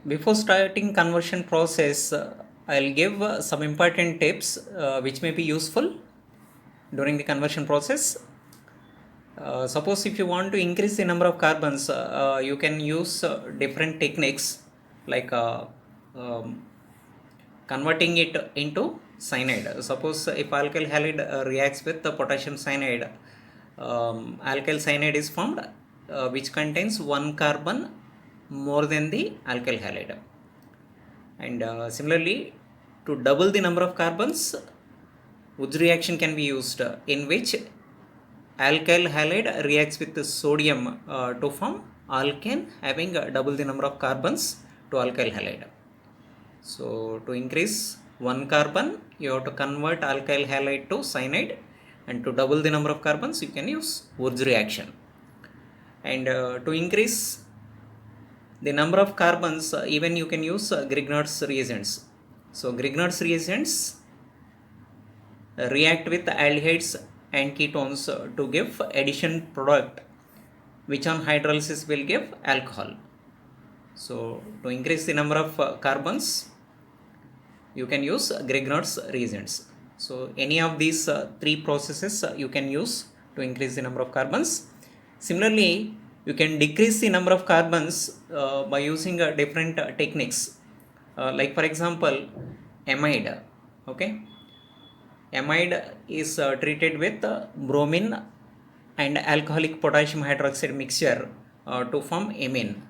Before starting conversion process, I'll give some important tips which may be useful during the conversion process. Suppose if you want to increase the number of carbons, you can use different techniques like converting it into cyanide. Suppose if alkyl halide reacts with the potassium cyanide, alkyl cyanide is formed which contains one carbon more than the alkyl halide. And similarly, to double the number of carbons, Woods reaction can be used in which alkyl halide reacts with the sodium to form alkane having double the number of carbons to alkyl halide. So to increase one carbon, you have to convert alkyl halide to cyanide, and to double the number of carbons, you can use Woods reaction. And to increase the number of carbons, even you can use Grignard's reagents. So Grignard's reagents react with aldehydes and ketones to give addition product which on hydrolysis will give alcohol. So to increase the number of carbons, you can use Grignard's reagents. So any of these three processes you can use to increase the number of carbons. Similarly, you can decrease the number of carbons by using different techniques. Like for example, amide. Okay, amide is treated with bromine and alcoholic potassium hydroxide mixture to form amine.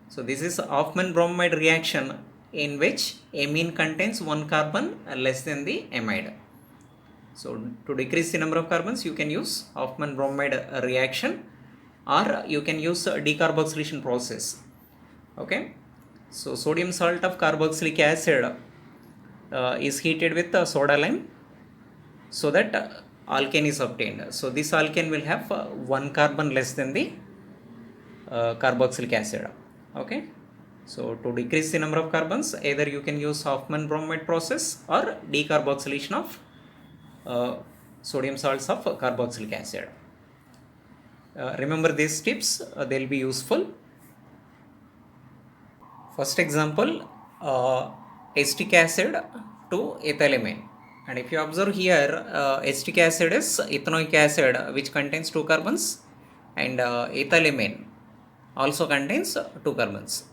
So this is Hoffman bromide reaction in which amine contains one carbon less than the amide. So to decrease the number of carbons, you can use Hoffman bromide reaction, or you can use decarboxylation process. Okay, so sodium salt of carboxylic acid is heated with soda lime so that alkane is obtained. So this alkane will have one carbon less than the carboxylic acid. Okay, so to decrease the number of carbons, either you can use Hoffman bromide process or decarboxylation of sodium salts of carboxylic acid. Remember these tips, they will be useful. First example, acetic acid to ethylamine. And if you observe here, acetic acid is ethanoic acid which contains two carbons, and ethylamine also contains two carbons.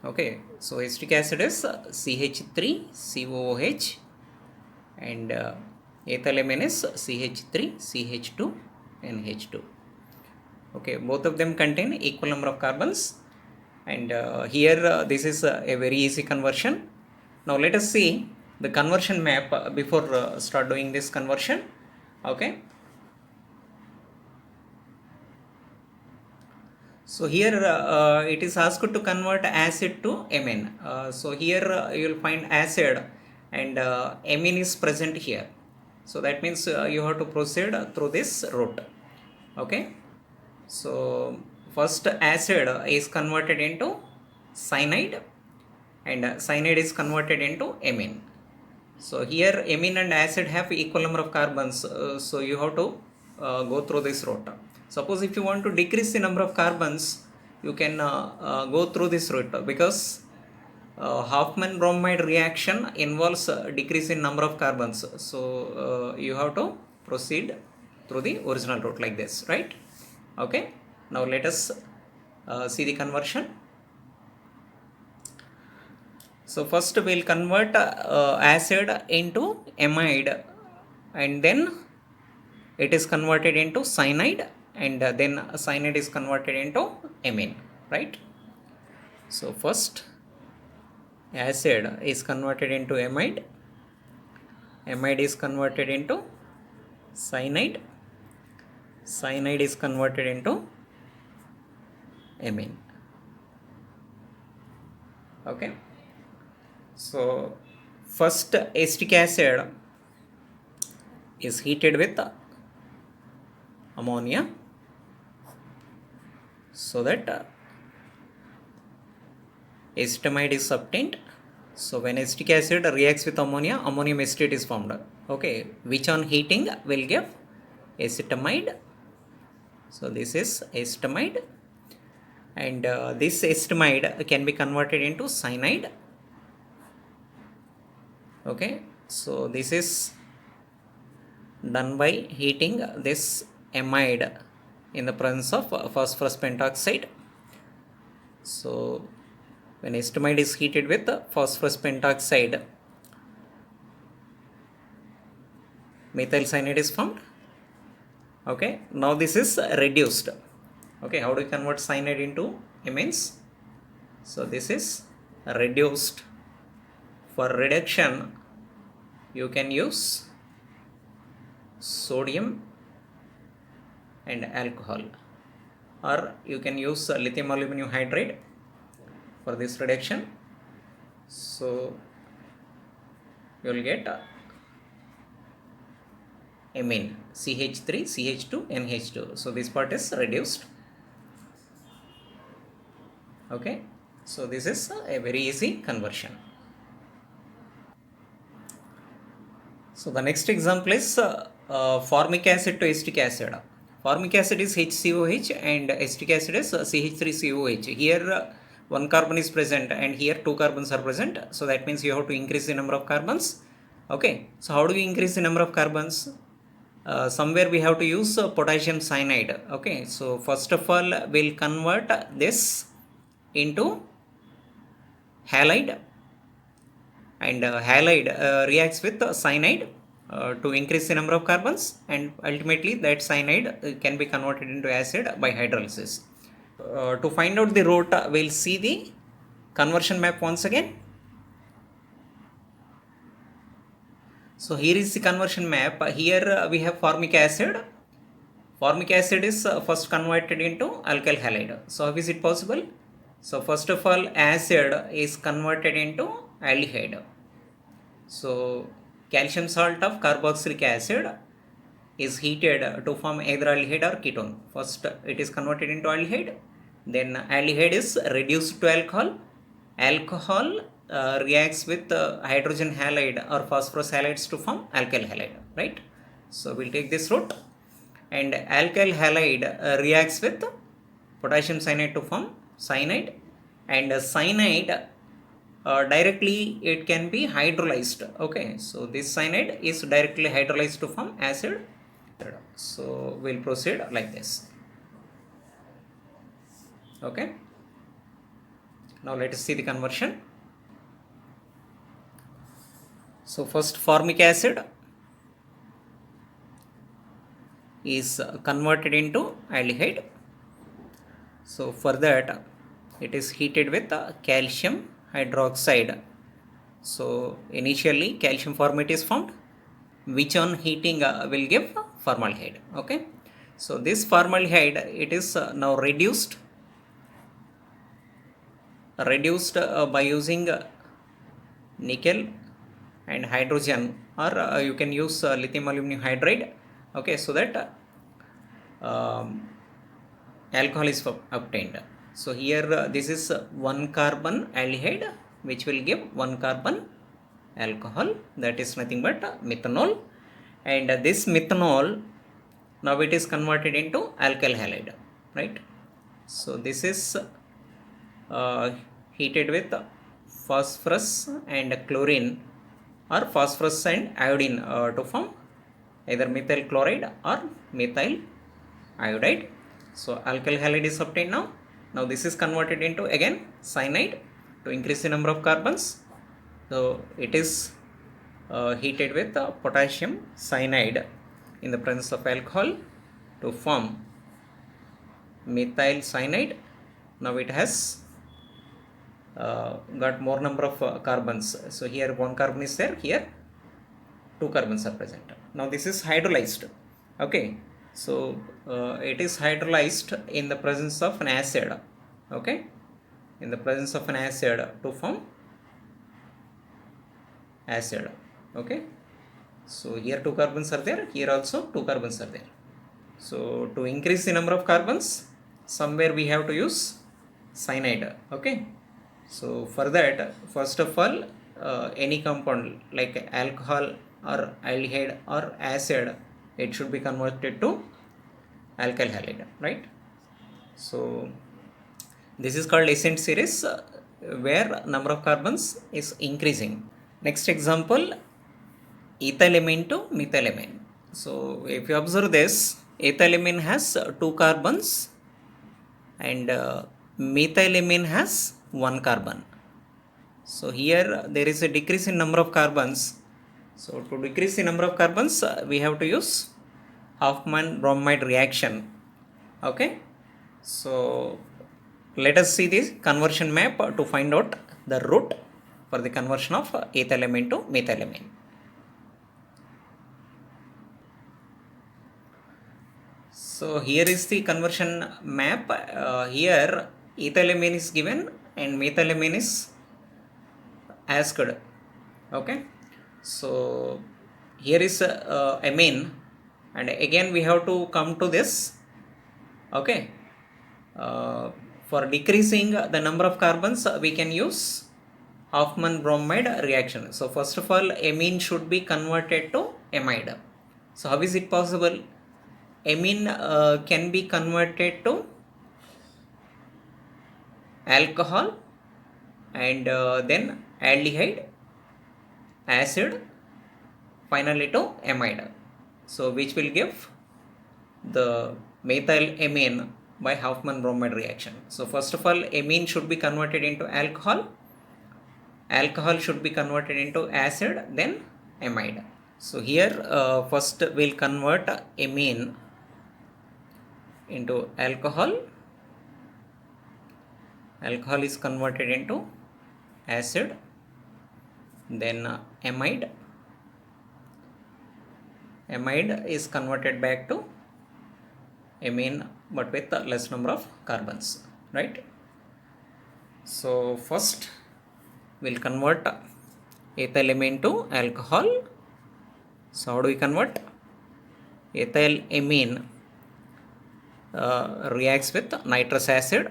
Okay, so acetic acid is CH3COOH, and ethylamine is CH3CH2NH2. Okay, both of them contain equal number of carbons, and here this is a very easy conversion. Now let us see the conversion map before start doing this conversion. Okay, so here it is asked to convert acid to amine. So here you will find acid, and amine is present here. So that means you have to proceed through this route. Okay, so first acid is converted into cyanide, and cyanide is converted into amine. So here amine and acid have equal number of carbons, so you have to go through this route. Suppose if you want to decrease the number of carbons, you can go through this route, because Hoffman bromide reaction involves decrease in number of carbons. So you have to proceed through the original route like this, right? Okay, now let us see the conversion. So first we'll convert acid into amide, and then it is converted into cyanide, and then cyanide is converted into amine, right? So first acid is converted into amide, amide is converted into cyanide, cyanide is converted into amine. Okay, so first acetic acid is heated with ammonia so that acetamide is obtained. So when acetic acid reacts with ammonia, ammonium acetate is formed. Okay, which on heating will give acetamide. So this is acetamide, and this acetamide can be converted into cyanide. Okay, so this is done by heating this amide in the presence of phosphorus pentoxide. So when acetamide is heated with phosphorus pentoxide, methyl cyanide is formed. Okay, now this is reduced. Okay, how do we convert cyanide into amines? So this is reduced. For reduction, you can use sodium and alcohol, or you can use lithium aluminum hydride for this reduction. So you will get amine CH3 CH2 NH2. So this part is reduced. Okay, so this is a very easy conversion. So the next example is formic acid to acetic acid. Formic acid is HCOH and acetic acid is CH3COH. Here one carbon is present and here two carbons are present. So that means you have to increase the number of carbons. Okay, so how do we increase the number of carbons? Somewhere we have to use potassium cyanide. Okay, so first of all we'll convert this into halide, and halide reacts with cyanide to increase the number of carbons, and ultimately that cyanide can be converted into acid by hydrolysis. To find out the route, we'll see the conversion map once again. So here is the conversion map. Here we have formic acid. Formic acid is first converted into alkyl halide. So how is it possible? So first of all, acid is converted into aldehyde. So calcium salt of carboxylic acid is heated to form either aldehyde or ketone. First it is converted into aldehyde, then aldehyde is reduced to alcohol. Alcohol reacts with hydrogen halide or phosphorus halides to form alkyl halide, right? So we'll take this route, and alkyl halide reacts with potassium cyanide to form cyanide, and cyanide directly it can be hydrolyzed. Okay, so this cyanide is directly hydrolyzed to form acid. So we'll proceed like this. Okay, now let us see the conversion. So first formic acid is converted into aldehyde. So for that it is heated with calcium hydroxide. So initially calcium formate is formed, which on heating will give formaldehyde. Okay, so this formaldehyde it is now reduced by using nickel and hydrogen, or you can use lithium aluminum hydride. Okay, so that alcohol is obtained. So here this is one carbon aldehyde which will give one carbon alcohol, that is nothing but methanol, and this methanol now it is converted into alkyl halide, right? So this is heated with phosphorus and chlorine, or phosphorus and iodine to form either methyl chloride or methyl iodide. So alkyl halide is obtained now. Now this is converted into again cyanide to increase the number of carbons. So it is heated with potassium cyanide in the presence of alcohol to form methyl cyanide. Now it has got more number of carbons. So here one carbon is there, here two carbons are present. Now this is hydrolyzed. Okay, so it is hydrolyzed in the presence of an acid. Okay, in the presence of an acid to form acid. Okay, so here two carbons are there, here also two carbons are there. So to increase the number of carbons, somewhere we have to use cyanide. Okay, so for that, first of all, any compound like alcohol or aldehyde or acid, it should be converted to alkyl halide, right? So This is called ascent series where number of carbons is increasing. Next example, ethylamine to methylamine. So if you observe this, ethylamine has two carbons and methylamine has one carbon. So here there is a decrease in number of carbons. So to decrease the number of carbons, we have to use Hofmann bromide reaction. Okay, so let us see this conversion map to find out the route for the conversion of ethylamine to methylamine. So here is the conversion map. Here ethylamine is given and methylamine is asked. Okay, so here is amine, and again we have to come to this. Okay, for decreasing the number of carbons, we can use Hofmann bromide reaction. So first of all, amine should be converted to amide. So how is it possible? Amine can be converted to alcohol and then aldehyde, acid, finally to amide. So which will give the methylamine by Hofmann bromide reaction. So first of all, amine should be converted into alcohol, alcohol should be converted into acid, then amide. So here first we'll convert amine into alcohol, alcohol is converted into acid, then amide, amide is converted back to amine but with less number of carbons, right? So first we'll convert ethylamine to alcohol. So how do we convert? Ethylamine reacts with nitrous acid.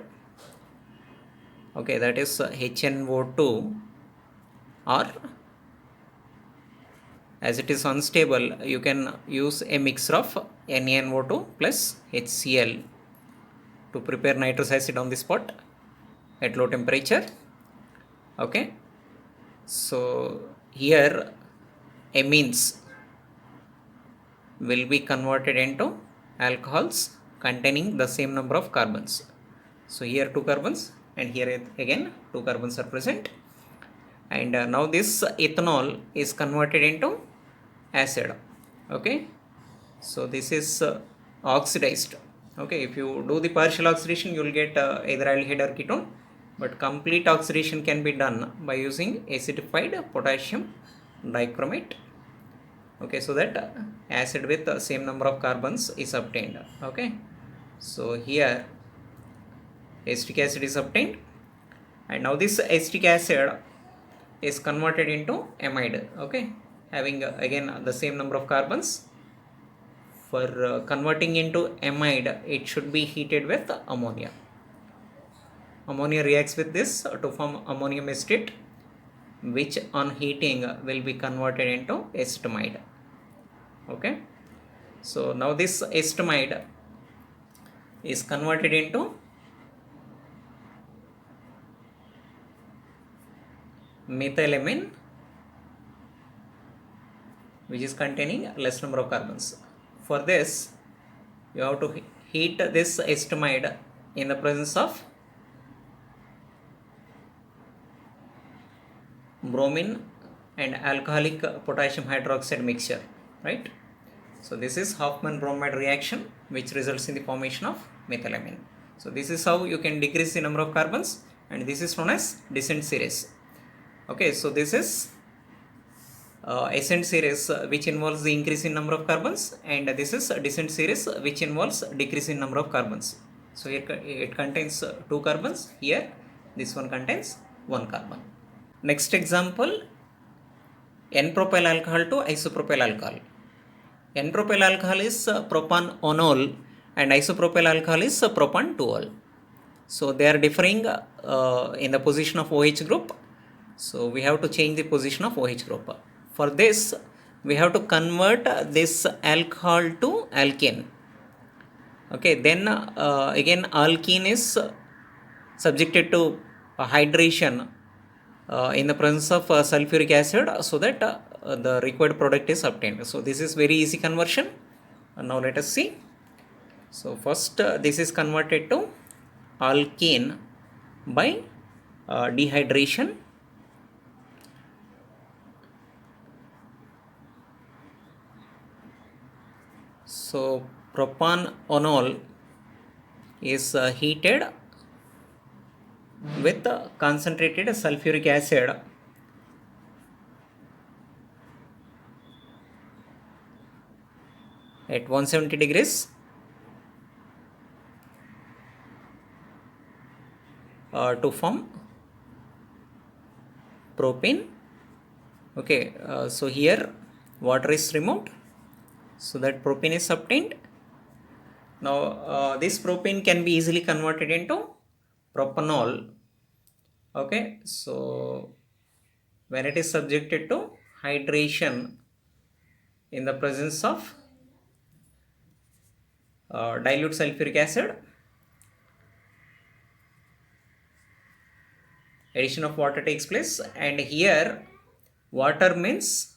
Okay, that is HNO2, or as it is unstable, you can use a mixture of NaNO2 plus HCl to prepare nitrous acid on the spot at low temperature. Okay, so here amines will be converted into alcohols containing the same number of carbons. So here two carbons and here again two carbons are present, and now this ethanol is converted into acid. Okay, so this is oxidized. Okay, if you do the partial oxidation, you will get either aldehyde or ketone, but complete oxidation can be done by using acidified potassium dichromate. Okay, so that acid with the same number of carbons is obtained. Okay, so here acetic acid is obtained, and now this acetic acid is converted into amide. Okay, having again the same number of carbons. For converting into amide, it should be heated with ammonia. Ammonia reacts with this to form ammonium acetate, which on heating will be converted into acetamide. Okay, so now this acetamide is converted into methylamine, which is containing less number of carbons. For this, you have to heat this acetamide in the presence of bromine and alcoholic potassium hydroxide mixture, right? So this is Hofmann bromide reaction, which results in the formation of methylamine. So this is how you can decrease the number of carbons, and this is known as descent series. Okay, so this is ascent series which involves the increase in number of carbons, and this is descent series which involves decrease in number of carbons. So here it contains two carbons, here this one contains one carbon. Next example, N-propyl alcohol to isopropyl alcohol. N-propyl alcohol is propanol and isopropyl alcohol is propan-2-ol. So they are differing in the position of OH group. So we have to change the position of OH group. For this, we have to convert this alcohol to alkene. Okay, then again alkene is subjected to hydration in the presence of sulfuric acid, so that the required product is obtained. So this is very easy conversion. Now let us see. So first this is converted to alkane by dehydration. So propanol is heated with concentrated sulfuric acid at 170 degrees to form propane. Okay, so here water is removed, so that propane is obtained. Now this propane can be easily converted into propanol. Okay, so when it is subjected to hydration in the presence of dilute sulfuric acid, addition of water takes place, and here water means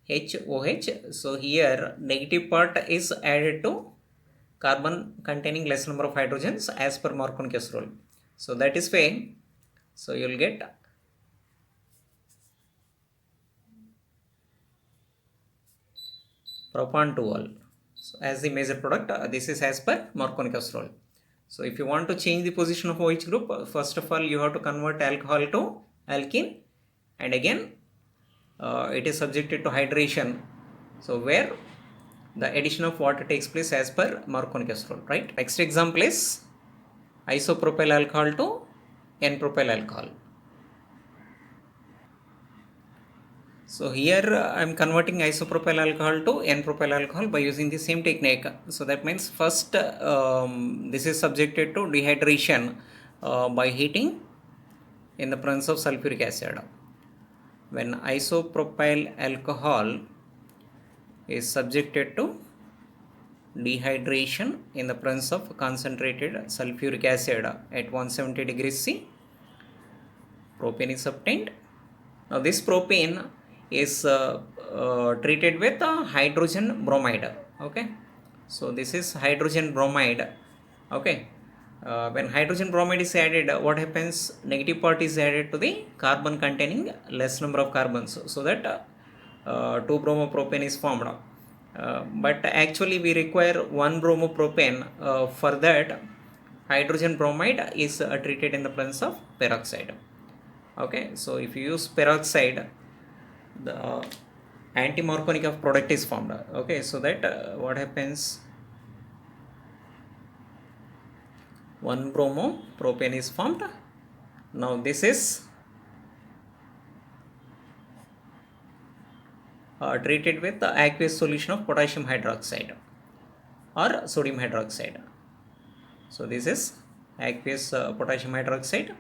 HOH. So here negative part is added to carbon containing less number of hydrogens as per Markovnich's rule. So that is why, so you will get propan-2-ol. So as the major product, this is as per Markovnich's rule. So if you want to change the position of OH group, first of all you have to convert alcohol to alkene, and again it is subjected to hydration, so where the addition of water takes place as per Markovnich's rule, right? Next example is isopropyl alcohol to N-propyl alcohol. So here I am converting isopropyl alcohol to N-propyl alcohol by using the same technique. So that means first this is subjected to dehydration by heating in the presence of sulfuric acid. When isopropyl alcohol is subjected to dehydration in the presence of concentrated sulfuric acid at 170 degrees C, propane is obtained. Now this propane is treated with hydrogen bromide. Okay, so this is hydrogen bromide. Okay, when hydrogen bromide is added, what happens? Negative part is added to the carbon containing less number of carbons, so that 2-bromopropane is formed. But actually we require 1-bromopropane. For that, hydrogen bromide is treated in the presence of peroxide. Okay, so if you use peroxide, the anti-Markovnikov product is formed. Okay, so that what happens? 1-bromopropane is formed. Now this is treated with the aqueous solution of potassium hydroxide or sodium hydroxide. So this is aqueous potassium hydroxide.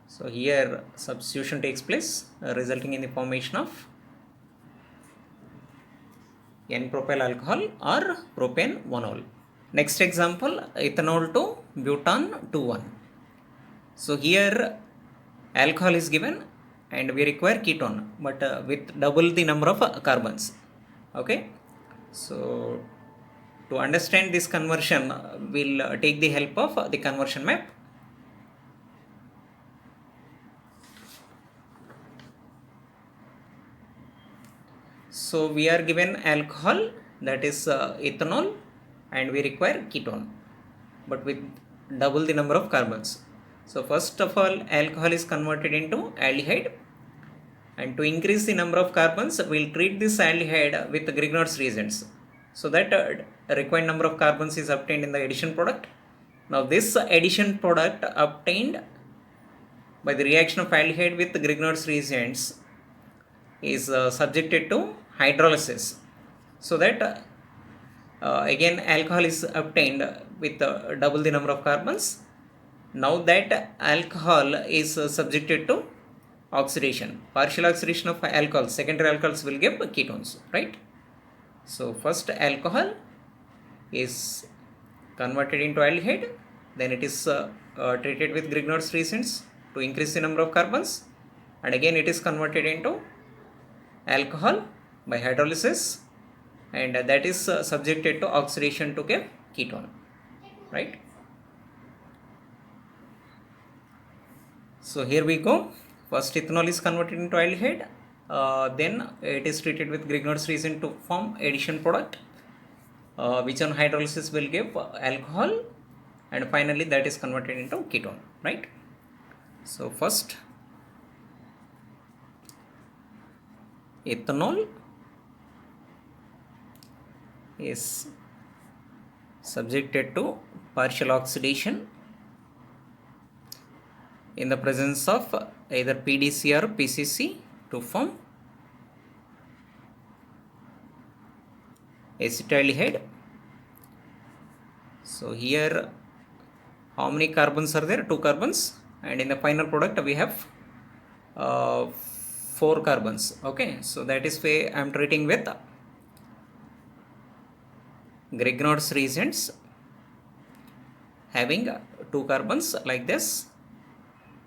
So here substitution takes place, resulting in the formation of N-propyl alcohol or propane-1-ol. Next example, ethanol to butan-2,1. So here alcohol is given and we require ketone, but with double the number of carbons. Okay, so to understand this conversion, we'll take the help of the conversion map. So we are given alcohol, that is ethanol, and we require ketone, but with double the number of carbons. So first of all, alcohol is converted into aldehyde, and to increase the number of carbons, we'll treat this aldehyde with Grignard's reagents, so that required number of carbons is obtained in the addition product. Now this addition product obtained by the reaction of aldehyde with Grignard's reagents is subjected to hydrolysis, so that again alcohol is obtained with double the number of carbons. Now that alcohol is subjected to oxidation, partial oxidation of alcohol, secondary alcohols will give ketones, right? So first alcohol is converted into aldehyde, then it is treated with Grignard's reagents to increase the number of carbons, and again it is converted into alcohol by hydrolysis, and that is subjected to oxidation to give ketone, right? So here we go. First ethanol is converted into aldehyde, then it is treated with Grignard's reagent to form addition product, which on hydrolysis will give alcohol, and finally that is converted into ketone, right? So first ethanol is subjected to partial oxidation in the presence of either PDC or PCC to form acetaldehyde. So here how many carbons are there? 2 carbons, and in the final product we have 4 carbons. Okay, so that is why I am treating with Grignard's reagents having 2 carbons like this.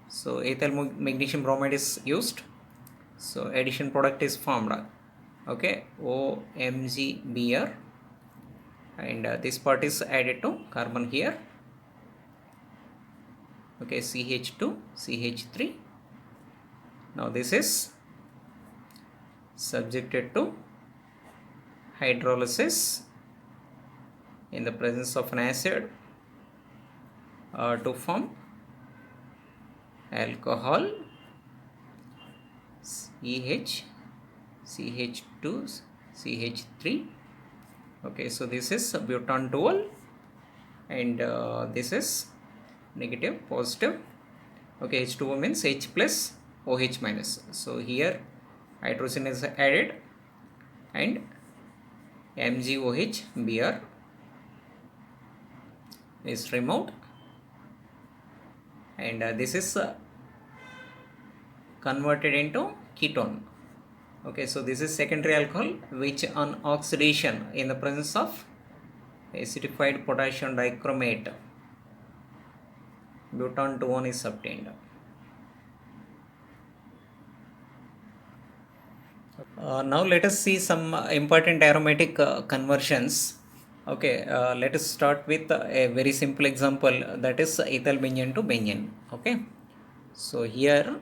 So ethyl magnesium bromide is used, so addition product is formed, okay, OMgBr, and this part is added to carbon here, okay, CH2 CH3. Now this is subjected to hydrolysis in the presence of an acid to form alcohol CH CH2 CH3. Okay, so this is butan 12, and this is negative positive. Okay, H2O means H plus OH minus. So here hydrogen is added and MgOH Br is removed, and this is converted into ketone. Okay, so this is secondary alcohol which on oxidation in the presence of acidified potassium dichromate butan 2 is obtained. Now let us see some important aromatic conversions. Okay, let us start with a very simple example, that is ethyl benzene to benzene. Okay, so here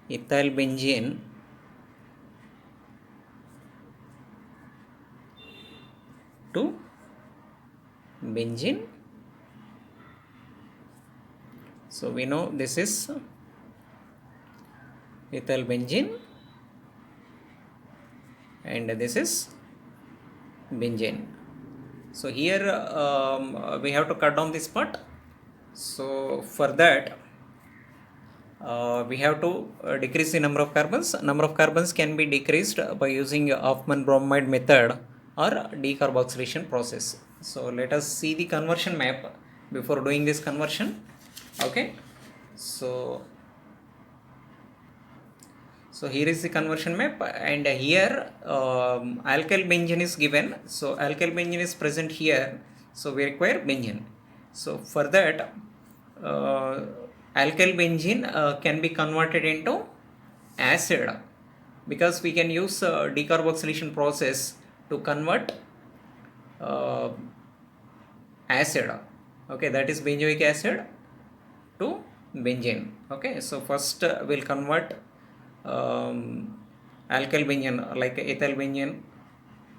ethyl benzene to benzene. So we know this is ethyl benzene and this is benzene. So here we have to cut down this part. So for that we have to decrease the number of carbons. Number of carbons can be decreased by using Hoffman bromide method or decarboxylation process. So let us see the conversion map before doing this conversion. Okay, so here is the conversion map, and here alkyl benzene is given. So alkyl benzene is present here, so we require benzene. So for that alkyl benzene can be converted into acid, because we can use decarboxylation process to convert acid, okay, that is benzoic acid to benzene. Okay, so first we'll convert alkyl benzene like ethyl benzene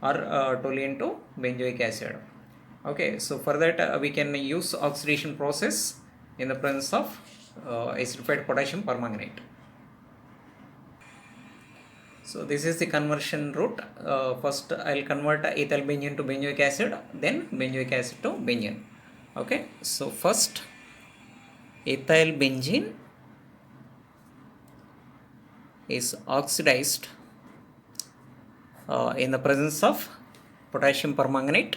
or toluene to benzoic acid. Okay, so for that we can use oxidation process in the presence of acidified potassium permanganate. So this is the conversion route. First I'll convert ethyl benzene to benzoic acid, then benzoic acid to benzene. Okay, so first ethyl benzene is oxidized in the presence of potassium permanganate.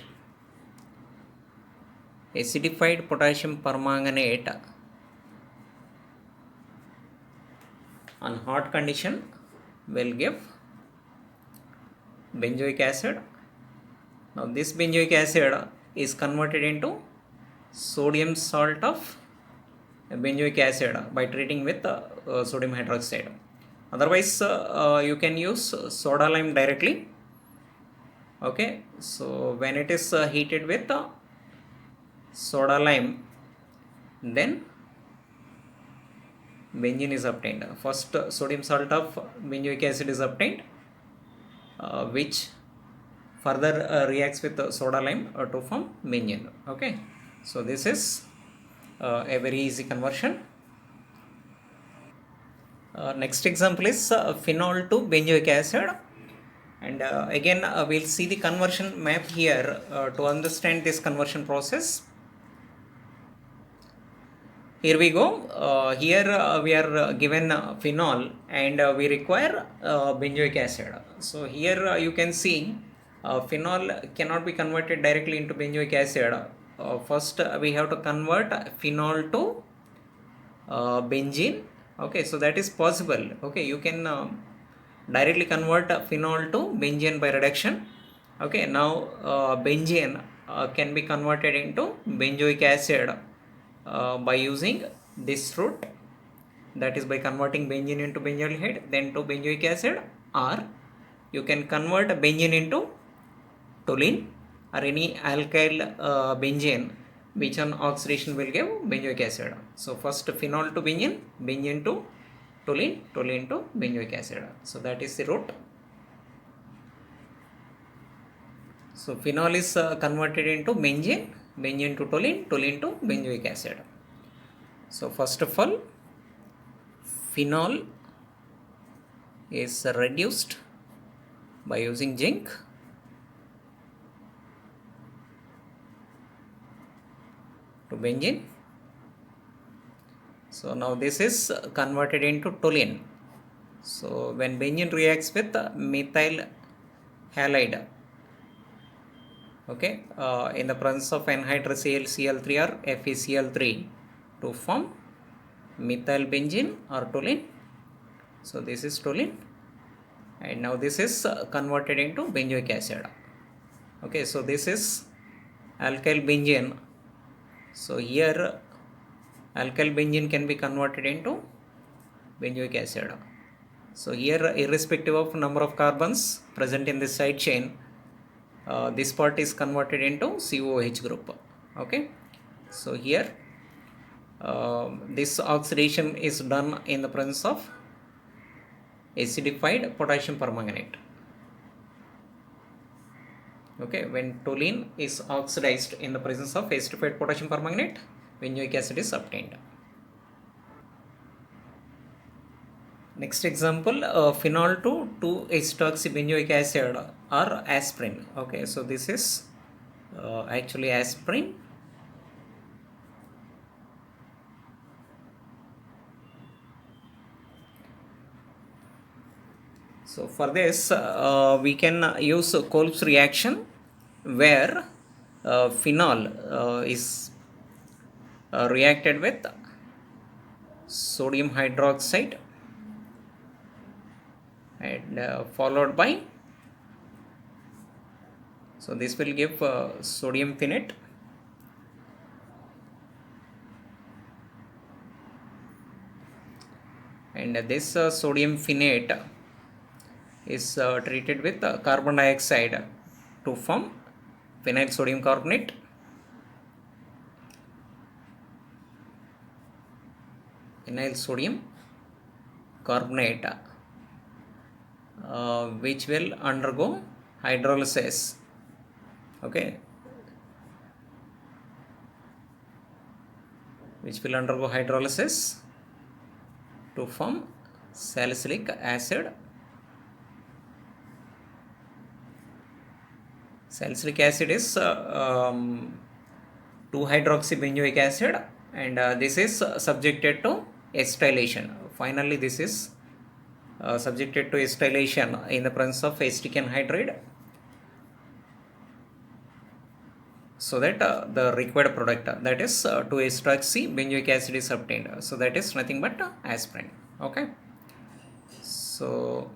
Acidified potassium permanganate on hot condition will give benzoic acid. Now this benzoic acid is converted into sodium salt of benzoic acid by treating with sodium hydroxide. Otherwise you can use soda lime directly. Okay, so when it is heated with soda lime, then benzene is obtained. First sodium salt of benzoic acid is obtained, which further reacts with soda lime to form benzene. Okay, so this is a very easy conversion. Next example is phenol to benzoic acid, and again we'll see the conversion map here to understand this conversion process. Here we go. Here we are given phenol and we require benzoic acid. So here you can see phenol cannot be converted directly into benzoic acid. First we have to convert phenol to benzene. Okay, so that is possible. Okay, you can directly convert phenol to benzene by reduction. Okay, now benzene can be converted into benzoic acid by using this route, that is by converting benzene into benzaldehyde then to benzoic acid, or you can convert benzene into toluene or any alkyl benzene which on oxidation will give benzoic acid. So first phenol to benzene, benzene to toluene, toluene to benzoic acid. So that is the route. So phenol is converted into benzene, benzene to toluene, toluene to benzoic acid. So first of all, phenol is reduced by using zinc. To benzene. So now this is converted into toluene. So when benzene reacts with methyl halide, okay, in the presence of anhydrous AlCl3 or FeCl3 to form methyl benzene or toluene. So this is toluene, and now this is converted into benzoic acid. Okay, so this is alkyl benzene. So here alkyl benzene can be converted into benzoic acid. So here, irrespective of number of carbons present in this side chain, this part is converted into COH group. Okay, so here this oxidation is done in the presence of acidified potassium permanganate. Okay, when toluene is oxidized in the presence of acidified potassium permanganate, benzoic acid is obtained. Next example, phenol to 2-hydroxybenzoic acid or aspirin. Okay, so this is actually aspirin. So for this we can use Kolb's reaction, where phenol is reacted with sodium hydroxide and followed by, so this will give sodium phenate, and this sodium phenate is treated with carbon dioxide to form phenyl sodium carbonate. Phenyl sodium carbonate which will undergo hydrolysis. Okay, which will undergo hydrolysis to form salicylic acid. Salicylic acid is 2-hydroxybenzoic acid, and this is subjected to acetylation. Finally, this is subjected to acetylation in the presence of acetic anhydride, so that the required product, that is 2-hydroxybenzoic acid, is obtained. So that is nothing but aspirin. Okay, so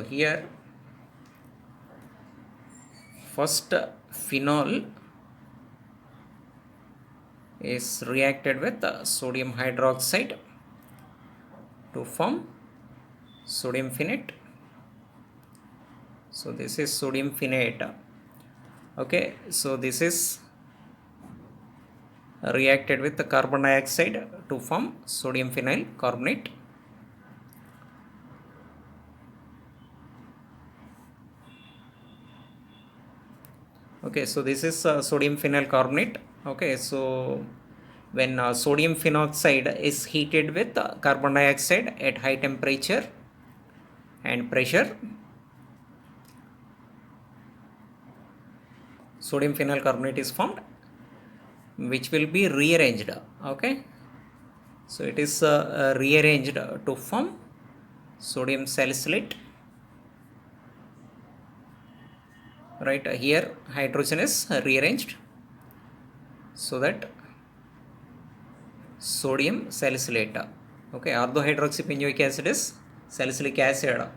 here first phenol is reacted with sodium hydroxide to form sodium phenate. So this is sodium phenate. Okay, so this is reacted with the carbon dioxide to form sodium phenyl carbonate. Okay, so this is sodium phenyl carbonate. Okay, so when sodium phenoxide is heated with carbon dioxide at high temperature and pressure, sodium phenyl carbonate is formed, which will be rearranged. Okay, so it is rearranged to form sodium salicylate. Right here hydrogen is rearranged so that sodium salicylate. Okay, orthohydroxybenzoic acid is salicylic acid,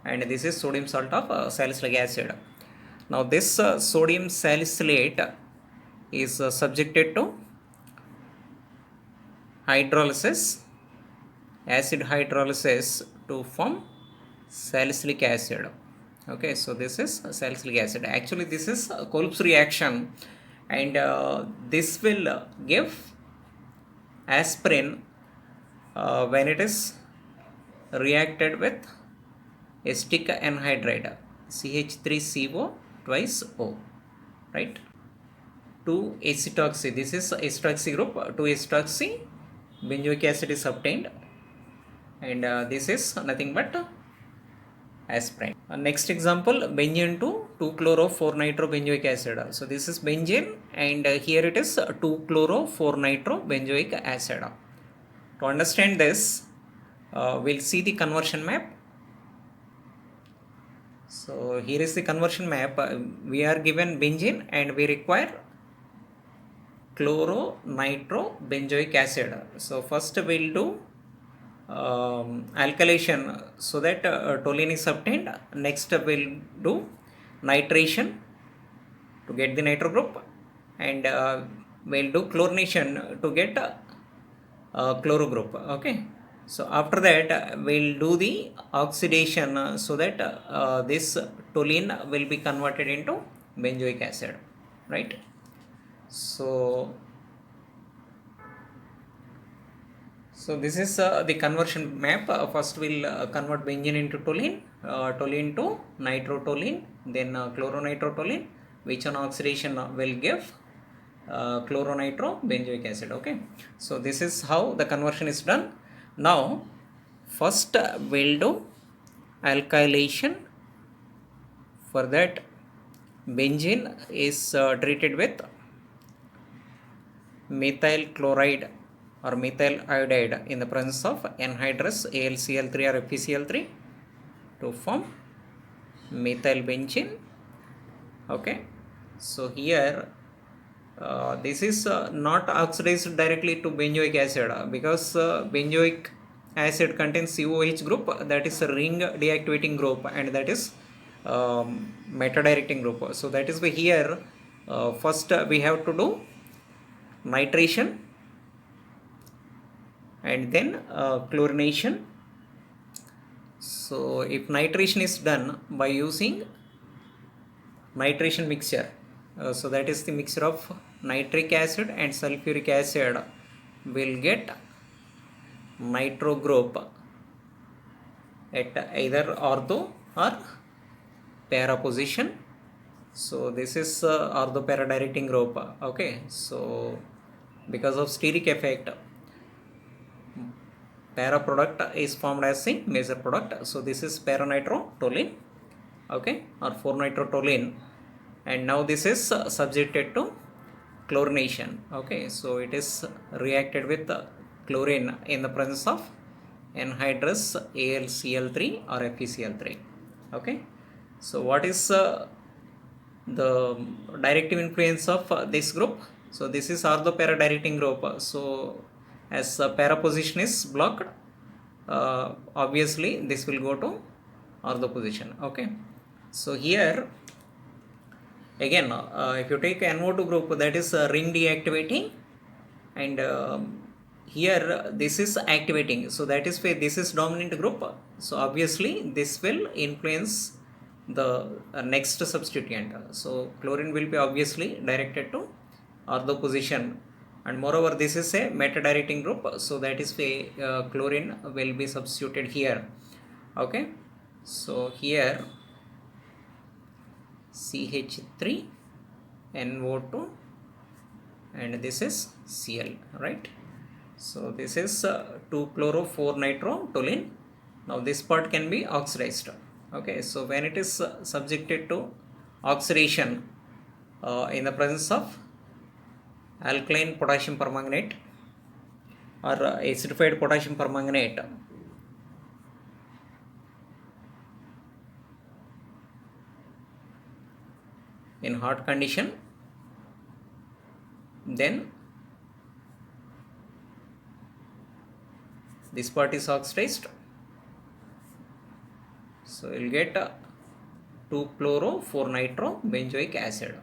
and this is sodium salt of salicylic acid. Now this sodium salicylate is subjected to hydrolysis, acid hydrolysis, to form salicylic acid. Okay, so this is salicylic acid. Actually this is a Kolb's reaction, and this will give aspirin when it is reacted with acetic anhydride, CH3CO twice O, right? 2-acetoxy, this is acetoxy group, 2-acetoxy benzoic acid is obtained, and this is nothing but aspirin. Next example, benzene to 2-chloro-4-nitro-benzoic acid. So this is benzene, and here it is 2-chloro-4-nitro-benzoic acid. To understand this, we'll see the conversion map. So here is the conversion map. We are given benzene and we require chloro-nitro-benzoic acid. So first we'll do alkylation so that toluene is obtained. Next we'll do nitration to get the nitro group, and we'll do chlorination to get chloro group. Okay, so after that we'll do the oxidation so that this toluene will be converted into benzoic acid, right? So this is the conversion map. First we'll convert benzene into toluene, toluene to nitrotoluene, then chloronitrotoluene, which on oxidation will give chloronitro-benzoic acid. Okay, so this is how the conversion is done. Now first we'll do alkylation. For that, benzene is treated with methyl chloride or methyl iodide in the presence of anhydrous AlCl3 or FeCl3 to form methyl benzene. Okay, so here this is not oxidized directly to benzoic acid because benzoic acid contains COH group, that is a ring deactivating group, and that is meta directing group. So that is why here first we have to do nitration and then chlorination. So if nitration is done by using nitration mixture, so that is the mixture of nitric acid and sulfuric acid, will get nitro group at either ortho or para position. So this is ortho para directing group. Okay, so because of steric effect, para product is formed as the major product. So this is para nitrotoluene, okay, or 4-nitrotoluene, and now this is subjected to chlorination. Okay, so it is reacted with chlorine in the presence of anhydrous AlCl3 or FeCl3. Okay, so what is the directive influence of this group? So this is ortho para directing group. So as para position is blocked, obviously this will go to ortho position. Okay, so here Again, if you take NO2 group, that is ring deactivating, and here this is activating, so that is why this is dominant group. So obviously this will influence the next substituent. So chlorine will be obviously directed to ortho position, and moreover this is a meta directing group, so that is why chlorine will be substituted here. Okay, so here CH3 NO2 and this is Cl, right? So this is 2-chloro 4-nitrotoluene. Now this part can be oxidized. Okay, so when it is subjected to oxidation in the presence of alkaline potassium permanganate or acidified potassium permanganate, in hot condition, then this part is oxidized, so you'll get 2-chloro 4-nitro benzoic acid.